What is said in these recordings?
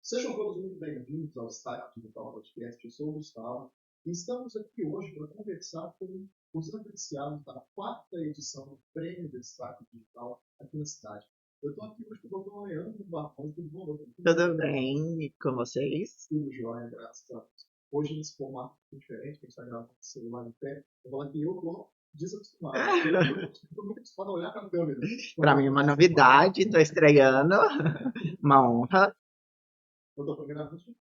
Sejam todos muito bem-vindos ao Stack Digital Podcast. Eu sou o Gustavo e estamos aqui hoje para conversar com os agraciados da quarta edição do Prêmio do Stack Digital aqui na cidade. Eu estou aqui hoje com o Dr. Leandro Barros. Tudo bom, doutor? Tudo bem e com vocês? Tudo jóia, graças a Deus. Hoje, nesse formato diferente, que a gente está gravando com o celular em pé, eu vou falar que eu estou desacostumado. Eu estou muito acostumado a olhar para a câmera. Para mim é uma novidade, estou estreando, uma honra. Doutor, primeiramente,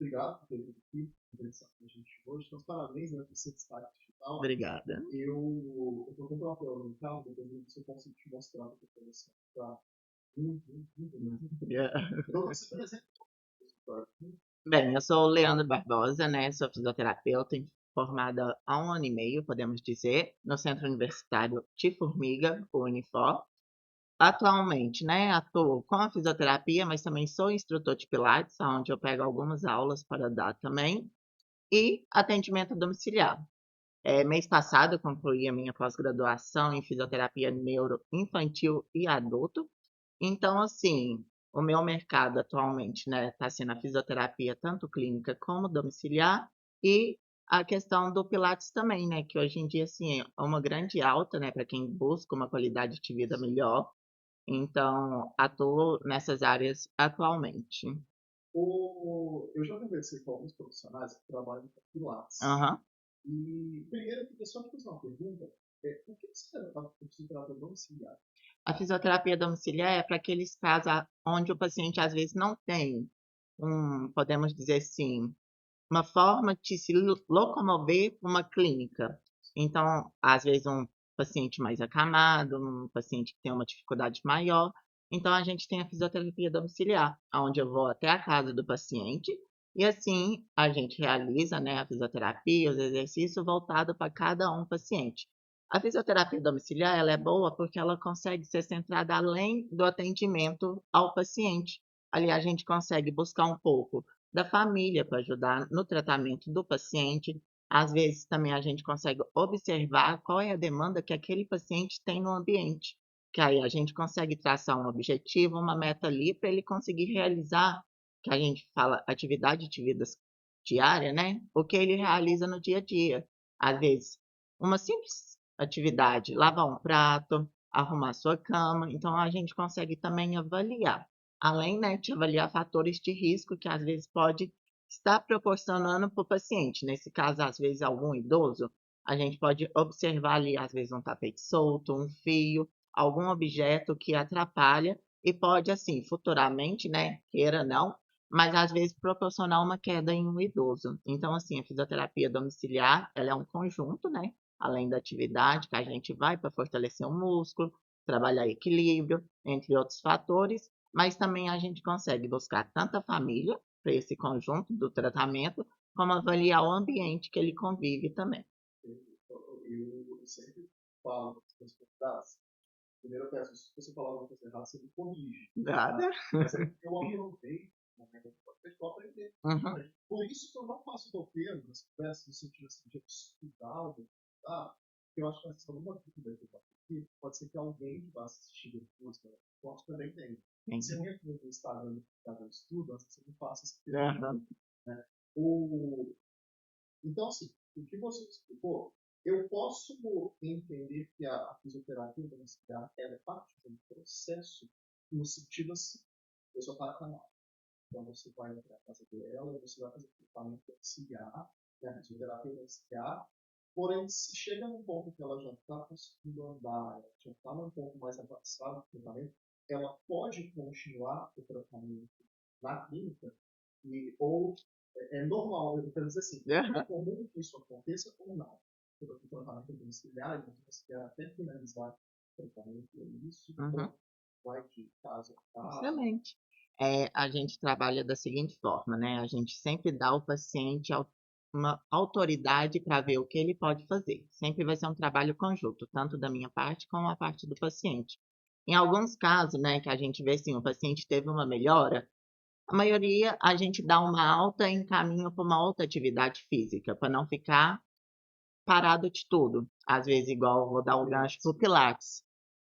obrigado por ter vindo aqui conversar com a gente hoje. Então, parabéns por ser destaque digital. Obrigada. Eu estou com o papel no carro, dependendo se eu consigo te mostrar o que eu conheço. Tá? Muito. Então, você presente. Bem, eu sou o Leandro Barbosa, né? Sou fisioterapeuta formada há 1 ano e meio, podemos dizer, no Centro Universitário de Formiga, o Unifor. Atualmente, né, atuo com a fisioterapia, mas também sou instrutor de Pilates, onde eu pego algumas aulas para dar também, e atendimento domiciliar. Mês passado eu concluí a minha pós-graduação em fisioterapia neuroinfantil e adulto. Então, assim, o meu mercado atualmente, né, está sendo a fisioterapia tanto clínica como domiciliar e a questão do Pilates também, né, que hoje em dia, assim, é uma grande alta, né, para quem busca uma qualidade de vida melhor. Então, atuo nessas áreas atualmente. Eu já conversei com alguns profissionais que trabalham com Pilates. Aham. E, primeiro, eu queria só te fazer uma pergunta. Por que você está fisioterapia domiciliar? A fisioterapia domiciliar é para aqueles casos onde o paciente às vezes não tem podemos dizer assim, uma forma de se locomover para uma clínica. Então, às vezes um paciente mais acamado, um paciente que tem uma dificuldade maior. Então, a gente tem a fisioterapia domiciliar, onde eu vou até a casa do paciente e assim a gente realiza, né, a fisioterapia, os exercícios voltados para cada paciente. A fisioterapia domiciliar, ela é boa porque ela consegue ser centrada além do atendimento ao paciente. Ali a gente consegue buscar um pouco da família para ajudar no tratamento do paciente. Às vezes também a gente consegue observar qual é a demanda que aquele paciente tem no ambiente, que aí a gente consegue traçar um objetivo, uma meta ali para ele conseguir realizar, que a gente fala atividade de vida diária, né? O que ele realiza no dia a dia. Às vezes, uma simples atividade, lavar um prato, arrumar sua cama. Então, a gente consegue também avaliar, além, né, de avaliar fatores de risco que às vezes pode estar proporcionando para o paciente. Nesse caso, às vezes, algum idoso, a gente pode observar ali, às vezes, um tapete solto, um fio, algum objeto que atrapalha e pode, assim, futuramente, né, queira não, mas às vezes proporcionar uma queda em um idoso. Então, assim, a fisioterapia domiciliar, ela é um conjunto, né, além da atividade que a gente vai para fortalecer o músculo, trabalhar equilíbrio, entre outros fatores, mas também a gente consegue buscar tanto a família para esse conjunto do tratamento, como avaliar o ambiente que ele convive também. Eu sempre falo para os meus convidados. Primeiro eu peço, se você falar alguma coisa errada, você me corrige. Nada. Mas eu aproveito o momento para aprender. Uhum. Por isso que eu não faço roteiro nas conversas no sentido assim, de estudar, tá? Porque eu acho que essa questão uma dúvida que eu aqui, pode ser que alguém que vai assistir depois, pode também tem. Se eu entro no Instagram e ficar no estudo, acho que você não faça esse Uhum. né? Então, assim, o que você explicou, eu posso entender que a fisioterapia domiciliar ela é parte de um processo no sentido assim, a pessoa está acamada. Então, você vai entrar na casa dela, você vai fazer tratamento domiciliar, né, a fisioterapia domiciliar, porém, se chega num ponto que ela já está conseguindo andar, ela já está num ponto mais avançado do tratamento, ela pode continuar o tratamento na clínica, ou é normal, eu quero dizer assim, é comum que isso aconteça ou não. O tratamento domiciliar, você até finalizar o tratamento, isso vai de caso a caso. Excelente. A gente trabalha da seguinte forma, né? A gente sempre dá ao paciente uma autoridade para ver o que ele pode fazer. Sempre vai ser um trabalho conjunto, tanto da minha parte como a parte do paciente. Em alguns casos, né, que a gente vê assim, o paciente teve uma melhora, a maioria a gente dá uma alta e encaminha para uma outra atividade física, para não ficar parado de tudo. Às vezes, igual vou dar o gancho para o Pilates.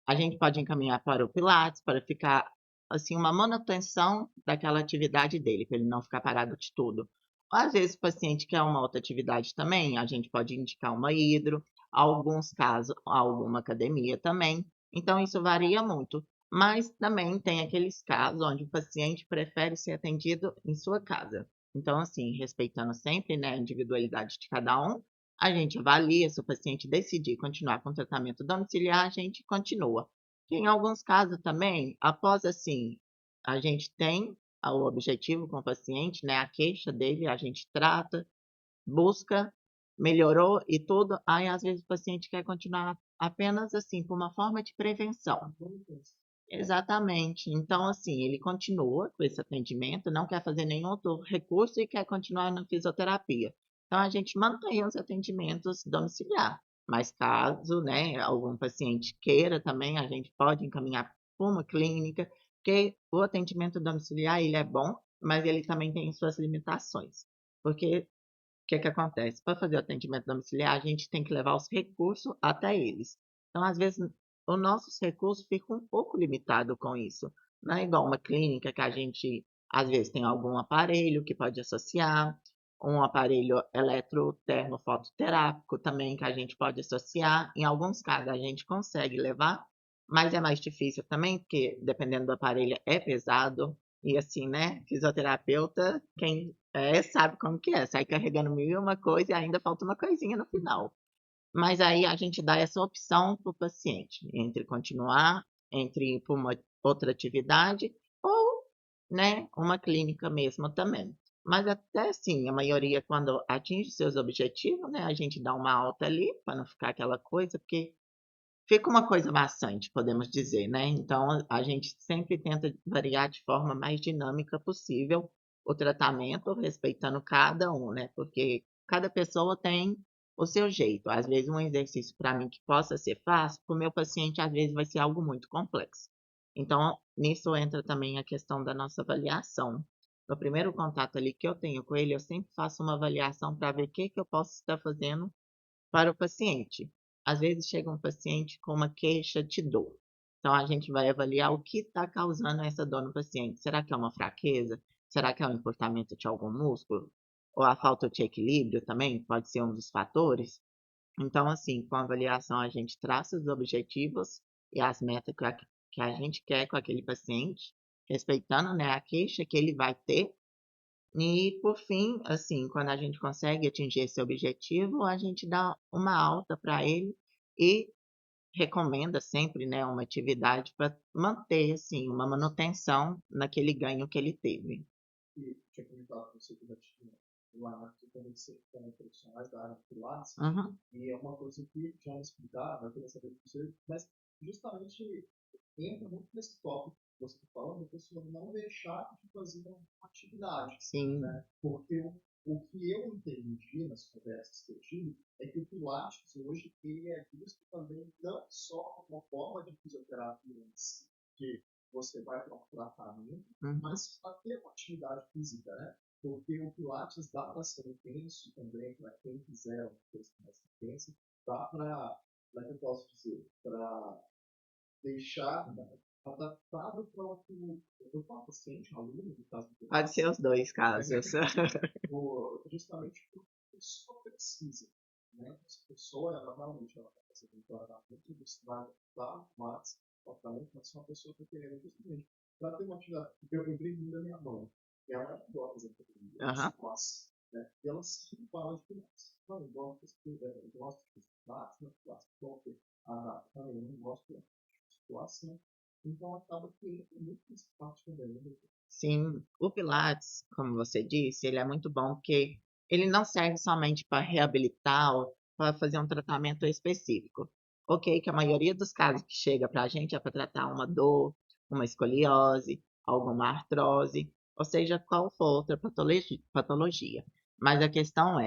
A gente pode encaminhar para o Pilates, para ficar assim, uma manutenção daquela atividade dele, para ele não ficar parado de tudo. Às vezes, o paciente quer uma outra atividade também, a gente pode indicar uma hidro, alguns casos, alguma academia também. Então, isso varia muito. Mas também tem aqueles casos onde o paciente prefere ser atendido em sua casa. Então, assim, respeitando sempre, né, a individualidade de cada um, a gente avalia, se o paciente decidir continuar com o tratamento domiciliar, a gente continua. E em alguns casos também, após assim, a gente tem o objetivo com o paciente, né, a queixa dele, a gente trata, busca, melhorou e tudo, aí às vezes o paciente quer continuar apenas assim, por uma forma de prevenção. Exatamente. Então, assim, ele continua com esse atendimento, não quer fazer nenhum outro recurso e quer continuar na fisioterapia. Então, a gente mantém os atendimentos domiciliar. Mas caso, né, algum paciente queira também, a gente pode encaminhar para uma clínica, porque o atendimento domiciliar, ele é bom, mas ele também tem suas limitações. Porque o que acontece? Para fazer o atendimento domiciliar, a gente tem que levar os recursos até eles. Então, às vezes, os nossos recursos ficam um pouco limitados com isso. Não é igual uma clínica que a gente, às vezes, tem algum aparelho que pode associar, um aparelho eletrotermofototerápico também que a gente pode associar. Em alguns casos, a gente consegue levar, mas é mais difícil também, porque dependendo do aparelho é pesado. E assim, né, fisioterapeuta, quem sabe como que é, sai carregando mil e uma coisa e ainda falta uma coisinha no final. Mas aí a gente dá essa opção para o paciente, entre continuar, entre ir para uma outra atividade ou, né, uma clínica mesmo também. Mas até assim, a maioria quando atinge seus objetivos, né, a gente dá uma alta ali, para não ficar aquela coisa, porque fica uma coisa maçante, podemos dizer, né? Então, a gente sempre tenta variar de forma mais dinâmica possível o tratamento, respeitando cada um, né? Porque cada pessoa tem o seu jeito. Às vezes, um exercício para mim que possa ser fácil, para o meu paciente, às vezes, vai ser algo muito complexo. Então, nisso entra também a questão da nossa avaliação. No primeiro contato ali que eu tenho com ele, eu sempre faço uma avaliação para ver o que eu posso estar fazendo para o paciente. Às vezes chega um paciente com uma queixa de dor. Então a gente vai avaliar o que está causando essa dor no paciente. Será que é uma fraqueza? Será que é um encurtamento de algum músculo? Ou a falta de equilíbrio também pode ser um dos fatores? Então, assim, com a avaliação a gente traça os objetivos e as metas que a gente quer com aquele paciente, respeitando, né, a queixa que ele vai ter e, por fim, assim, quando a gente consegue atingir esse objetivo, a gente dá uma alta para ele e recomenda sempre, né, uma atividade para manter, assim, uma manutenção naquele ganho que ele teve. E tinha comentado com você que já tinha lá que conversei com profissionais da área de Pilates, Uhum. e é uma coisa que já me explicaram, eu queria saber de você, mas justamente entra muito nesse tópico que você está falando, a pessoa não deixar de fazer uma atividade, Sim, né? Porque o que eu entendi nas conversas que eu tive é que o Pilates hoje ele é visto também não só como uma forma de fisioterapia em si, que você vai para um tratamento, mas fazer uma atividade física, né? Porque o Pilates dá para ser intenso também, para quem quiser uma coisa mais intensa, dá para, como é que eu posso dizer, para deixar adaptado para o que eu falo paciente, um aluno, no caso do pode ser os dois casos. justamente porque a pessoa precisa. Né? Essa pessoa, ela realmente ela está fazendo um tratamento, você vai adaptar mais o tratamento, mas se uma pessoa está querendo justamente para ter uma atividade, porque eu brinco da minha mãe, que ela não gosta de fazer academia, ela gosta, né? E ela sempre fala de pilates. Não, eu gosto de pilates, né? Pilates, porque também não gosto de situação. Então acaba que entra muito nessa parte também, né? Sim, o Pilates, como você disse, ele é muito bom porque ele não serve somente para reabilitar ou para fazer um tratamento específico. Ok, que a maioria dos casos que chega para a gente é para tratar uma dor, uma escoliose, alguma artrose, ou seja, qual for outra patologia. Mas a questão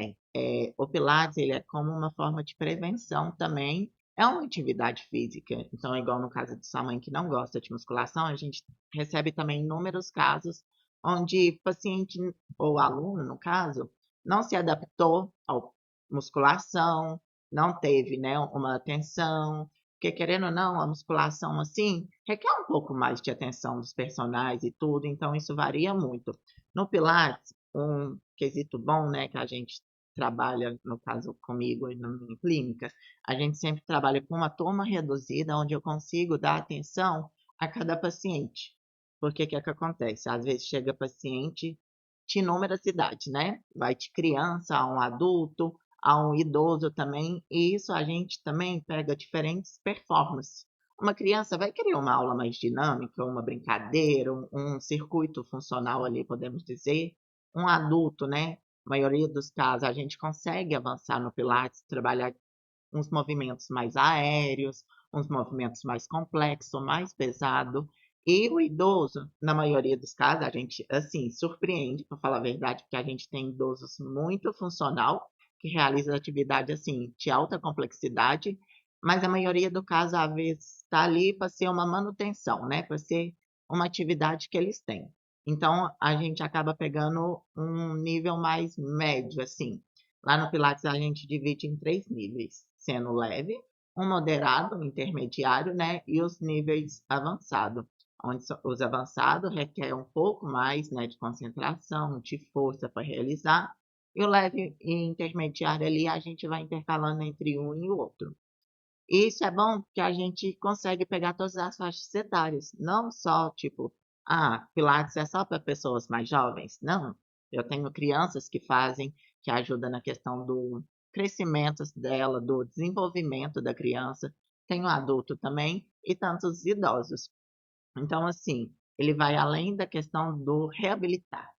o Pilates ele é como uma forma de prevenção também, é uma atividade física. Então, igual no caso de sua mãe que não gosta de musculação, a gente recebe também inúmeros casos onde paciente ou aluno, no caso, não se adaptou à musculação, não teve, né, uma atenção, porque querendo ou não, a musculação assim requer um pouco mais de atenção dos personagens e tudo, então isso varia muito. No Pilates, um quesito bom, né, que a gente trabalha, no caso comigo e na minha clínica, a gente sempre trabalha com uma turma reduzida, onde eu consigo dar atenção a cada paciente. Porque que é que acontece? Às vezes chega paciente de inúmeras idades, né? Vai de criança a um adulto, a um idoso também, e isso a gente também pega diferentes performances. Uma criança vai querer uma aula mais dinâmica, uma brincadeira, um circuito funcional ali, podemos dizer. Um adulto, né? A maioria dos casos a gente consegue avançar no Pilates, trabalhar uns movimentos mais aéreos, uns movimentos mais complexos, mais pesado. E o idoso, na maioria dos casos, a gente, assim, surpreende, para falar a verdade, porque a gente tem idosos muito funcional, que realiza atividade, assim, de alta complexidade, mas a maioria do caso, às vezes, está ali para ser uma manutenção, né? Para ser uma atividade que eles têm. Então, a gente acaba pegando um nível mais médio, assim. Lá no Pilates a gente divide em 3 níveis, sendo leve, um moderado, um intermediário, né, e os níveis avançado, onde os avançados requer um pouco mais, né, de concentração, de força para realizar, e o leve e intermediário ali a gente vai intercalando entre um e o outro. E isso é bom porque a gente consegue pegar todas as faixas etárias, não só tipo, Pilates é só para pessoas mais jovens. Não, eu tenho crianças que fazem, que ajudam na questão do crescimento dela, do desenvolvimento da criança. Tenho adulto também e tantos idosos. Então, assim, ele vai além da questão do reabilitar,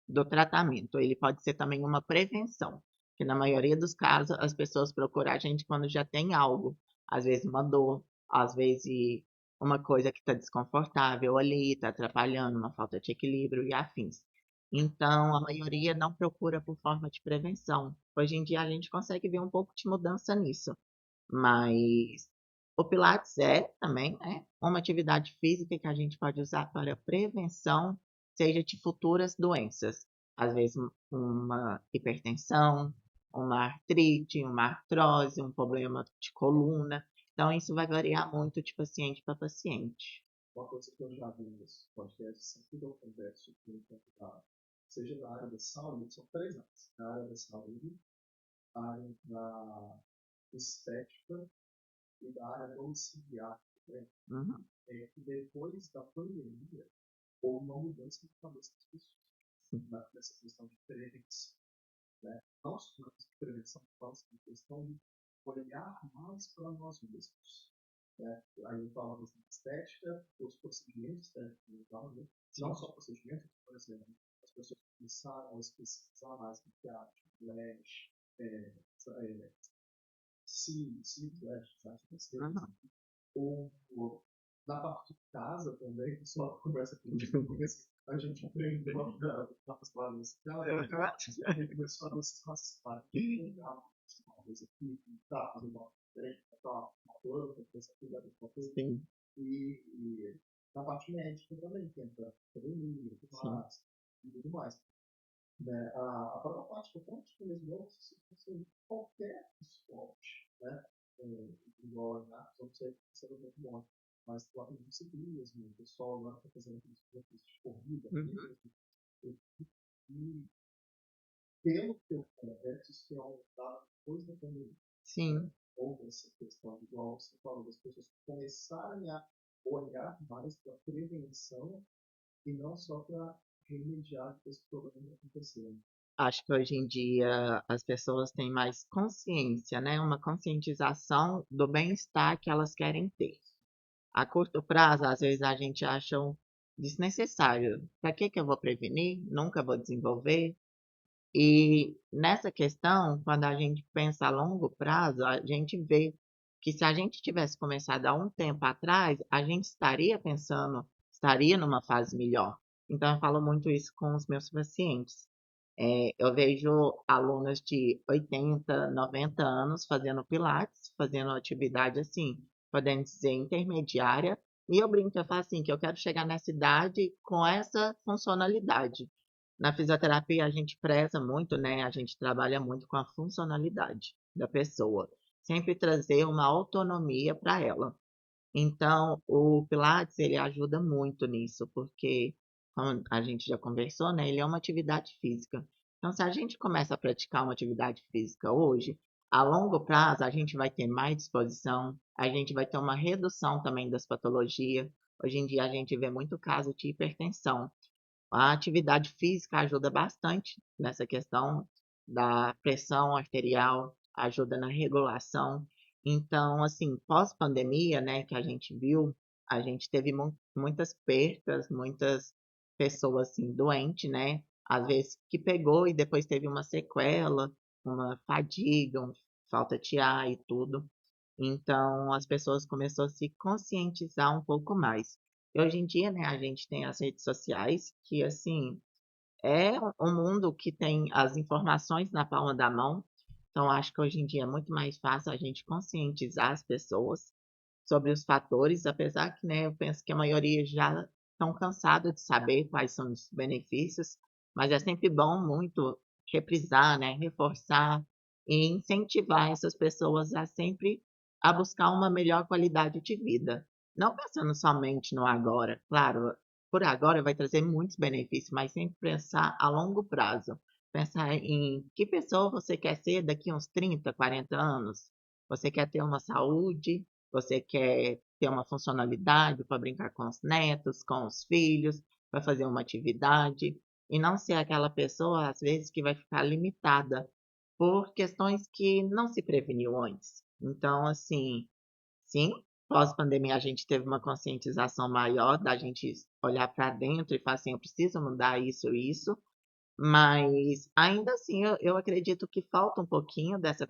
do tratamento. Ele pode ser também uma prevenção, que na maioria dos casos as pessoas procuram a gente quando já tem algo, às vezes uma dor, às vezes uma coisa que está desconfortável ali, está atrapalhando, uma falta de equilíbrio e afins. Então, a maioria não procura por forma de prevenção. Hoje em dia a gente consegue ver um pouco de mudança nisso. Mas o Pilates é também, né, uma atividade física que a gente pode usar para prevenção, seja de futuras doenças. Às vezes uma hipertensão, uma artrite, uma artrose, um problema de coluna. Então isso vai variar muito de paciente para paciente. Uma coisa que eu já vi nesse podcast, sempre que eu converso com um convidado, seja da área da saúde, são 3 áreas. A área da saúde, a área da estética e da área domiciliar. Né? Uhum. É que depois da pandemia, houve uma mudança de cabeça das pessoas nessa questão de prevenção. Né? Não só na questão de prevenção, mas na questão de olhar mais para nós mesmos. Né? Aí falamos da estética, os procedimentos estéticos, né? Não só procedimentos, por exemplo, as pessoas começaram a pesquisar mais maquiagem, lash, cílios, lash, Uhum. ou na parte de casa também, que só conversa com a gente aprendeu a as palavras a gente começou a nos classificar. Talvez aqui, tá, fazer uma diferente, uma planta, essa cuidar de uma coisa. Sim. E na parte médica também, que entra academia, e tudo mais. Né? A própria prática mesmo, se qualquer esporte, né? Igual a não sei se é muito bom, mas lá no ciclismo, o pessoal agora está fazendo aqueles exercícios de corrida, Uhum. e pelo que eu converso, isso é um dado depois da pandemia. Sim. Houve essa questão, igual você falou, das pessoas começarem a olhar mais para a prevenção e não só para remediar esse problema acontecendo. Acho que hoje em dia as pessoas têm mais consciência, né? Uma conscientização do bem-estar que elas querem ter. A curto prazo, às vezes a gente acha desnecessário. Para que eu vou prevenir? Nunca vou desenvolver. E nessa questão, quando a gente pensa a longo prazo, a gente vê que se a gente tivesse começado há um tempo atrás, a gente estaria pensando, estaria numa fase melhor. Então, eu falo muito isso com os meus pacientes. Eu vejo alunas de 80, 90 anos fazendo pilates, fazendo atividade assim, podendo dizer intermediária, e eu brinco, eu falo assim, que eu quero chegar nessa idade com essa funcionalidade. Na fisioterapia a gente preza muito, né? A gente trabalha muito com a funcionalidade da pessoa. sempre trazer uma autonomia para ela. Então, o Pilates, ele ajuda muito nisso, porque, como a gente já conversou, né, ele é uma atividade física. Então, se a gente começa a praticar uma atividade física hoje, a longo prazo a gente vai ter mais disposição, a gente vai ter uma redução também das patologias. Hoje em dia a gente vê muito caso de hipertensão. A atividade física ajuda bastante nessa questão da pressão arterial, ajuda na regulação. Então, assim, pós-pandemia, né, que a gente viu, a gente teve muitas percas, muitas pessoas, assim, doentes, né, às vezes que pegou e depois teve uma sequela, uma fadiga, falta de ar e tudo. Então, as pessoas começaram a se conscientizar um pouco mais. E hoje em dia, né, a gente tem as redes sociais que, assim, é um mundo que tem as informações na palma da mão. Então, acho que hoje em dia é muito mais fácil a gente conscientizar as pessoas sobre os fatores, apesar que, né, eu penso que a maioria já estão cansados de saber quais são os benefícios, mas é sempre bom muito reprisar, né, reforçar e incentivar essas pessoas a sempre a buscar uma melhor qualidade de vida. Não pensando somente no agora, claro, por agora vai trazer muitos benefícios, mas sempre pensar a longo prazo. Pensar em que pessoa você quer ser daqui a uns 30, 40 anos. Você quer ter uma saúde, você quer ter uma funcionalidade para brincar com os netos, com os filhos, para fazer uma atividade, e não ser aquela pessoa, às vezes, que vai ficar limitada por questões que não se preveniu antes. Então, assim, sim, pós-pandemia a gente teve uma conscientização maior da gente olhar para dentro e falar assim, eu preciso mudar isso e isso, mas ainda assim eu acredito que falta um pouquinho dessa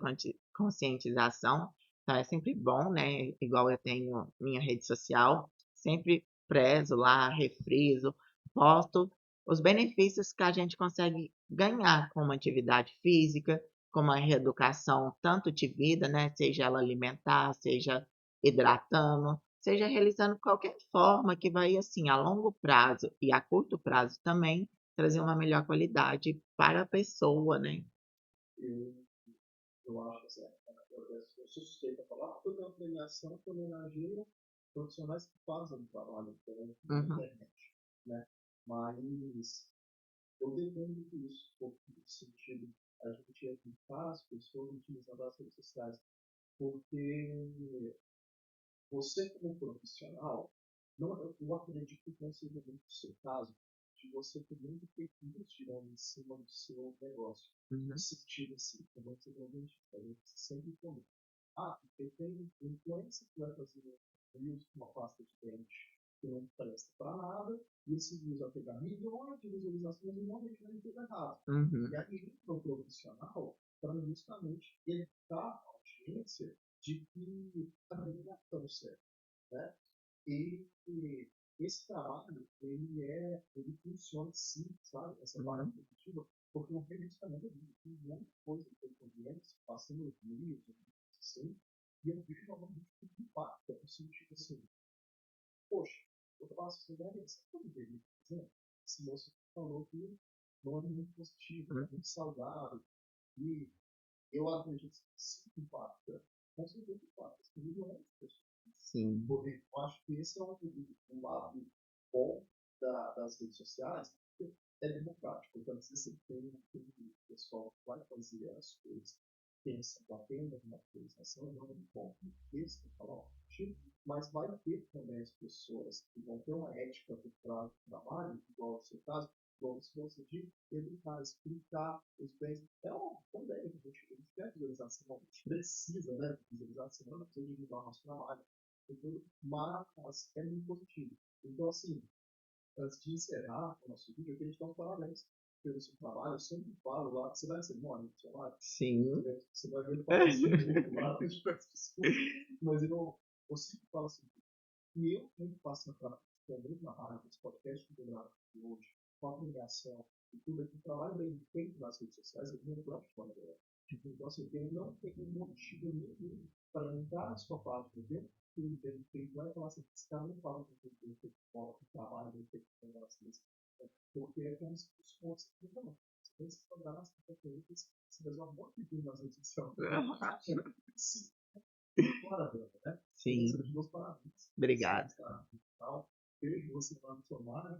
conscientização. Então é sempre bom, né? Igual eu tenho minha rede social, sempre prezo lá, refriso, posto os benefícios que a gente consegue ganhar com uma atividade física, com uma reeducação tanto de vida, né? Seja ela alimentar, seja hidratando, seja realizando qualquer forma que vai assim a longo prazo e a curto prazo também trazer uma melhor qualidade para a pessoa, né. Eu, eu acho assim, eu sou suspeito a falar, porque eu tenho uma premiação que homenageia profissionais que fazem um trabalho diferente na Uhum, internet, né? Mas eu defendo isso, porque no sentido, a gente educar as pessoas utilizando as redes sociais, porque você como profissional, não, eu acredito que não seja muito o seu caso, de você ter muito perfil tirando em cima do seu negócio. No uhum, sentido assim, como você realmente a gente sempre comenta. Ah, porque tem influência que vai fazer um reels com uma pasta de dente que não presta para nada, e esse views vai pegar milhões de visualizações e não deixar de ter errado. E uhum, aí, para o profissional, para justamente educar a audiência de que também não é tão certo, né? E esse trabalho, ele funciona sim, sabe? Essa parte uhum, positiva, porque o justamente eu vejo tem muita coisa que eu conheço, passando os vídeos, assim, e eu vejo realmente que impacta, no sentido assim, poxa, eu faço essa ideia, você não deveria fazer? Esse moço falou que não é muito positivo, é uhum. muito saudável, e eu acredito que sim impacta, com certeza impacta, as milhões de pessoas. Sim. Porque eu acho que esse é um lado bom das redes sociais, porque é democrático. Então, você tem aquele pessoal que vai fazer as coisas, pensa apenas na atualização, não é um ponto texto, falar mas vai ter também as pessoas que vão ter uma ética por trás do trabalho, igual no seu caso, igual se você diz, educar, explicar os bens. É uma também, a gente quer visualização, a gente precisa, né, de visualização, não precisa divulgar o nosso trabalho mas é muito positivo. Então, assim, antes de encerrar o nosso vídeo, eu queria te dar um parabéns pelo seu trabalho. Eu sempre falo lá, você vai receber uma no celular, Sim. você vai ver ele falar assim, lá, eu te peço desculpa, mas eu sempre falo assim, e eu tenho que passar para também na rádio, esse podcast que eu gravo aqui hoje, com a premiação e tudo aqui, trabalho bem feito nas redes sociais, eu venho para fora dela. Então, assim, eu não tenho motivo nenhum para entrar na sua página, ver que ele tem feito, vai falar assim, esse cara não fala que ele tem feito fora do trabalho, ele tem feito um negócio desse. Porque é como se fosse um outro, não. Você tem que se programar as companhias, você resolve um monte de coisa nas redes sociais. Parabéns, né? Sim, Você meus parabéns. obrigado. Tal. Beijo, você vai me somar, né?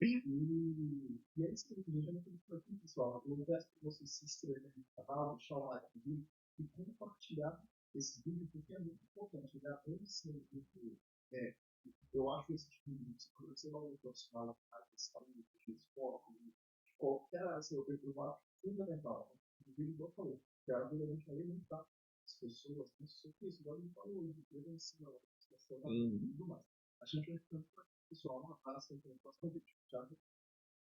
E é isso que a gente já não tem por aqui, pessoal. Eu peço para vocês se inscreverem no canal, deixar o like no vídeo e compartilhar esse vídeo, porque é muito importante. Né? Eu acho esse tipo de vídeo, se você não é um profissional na área de saúde, de esporte, de qualquer área, eu acho fundamental. O vídeo que eu falei, que é a vida da gente alimentar as pessoas, isso que isso, não falou de prevenção, tudo mais. A gente vai ficando por aqui, pessoal. Um abraço e até o próximo vídeo. Tchau.